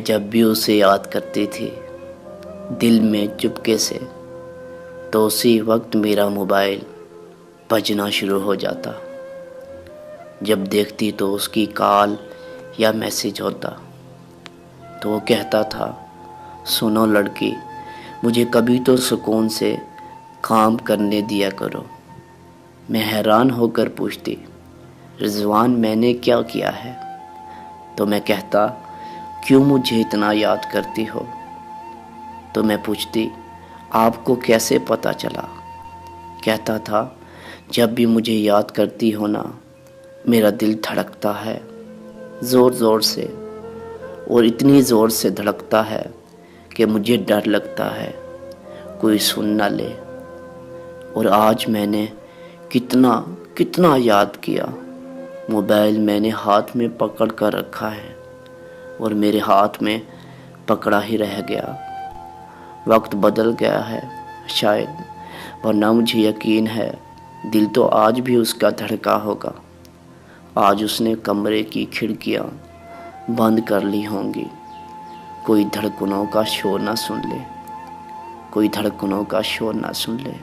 मैं जब भी उसे याद करती थी दिल में चुपके से, तो उसी वक्त मेरा मोबाइल बजना शुरू हो जाता। जब देखती तो उसकी कॉल या मैसेज होता, तो वो कहता था, सुनो लड़की, मुझे कभी तो सुकून से काम करने दिया करो। मैं हैरान होकर पूछती, रिजवान मैंने क्या किया है? तो मैं कहता, क्यों मुझे इतना याद करती हो? तो मैं पूछती, आपको कैसे पता चला? कहता था, जब भी मुझे याद करती हो ना, मेरा दिल धड़कता है ज़ोर ज़ोर से, और इतनी ज़ोर से धड़कता है कि मुझे डर लगता है कोई सुन ना ले। और आज मैंने कितना कितना याद किया। मोबाइल मैंने हाथ में पकड़ कर रखा है और मेरे हाथ में पकड़ा ही रह गया। वक्त बदल गया है शायद, वरना मुझे यकीन है दिल तो आज भी उसका धड़का होगा। आज उसने कमरे की खिड़कियां बंद कर ली होंगी, कोई धड़कनों का शोर ना सुन ले, कोई धड़कनों का शोर ना सुन ले।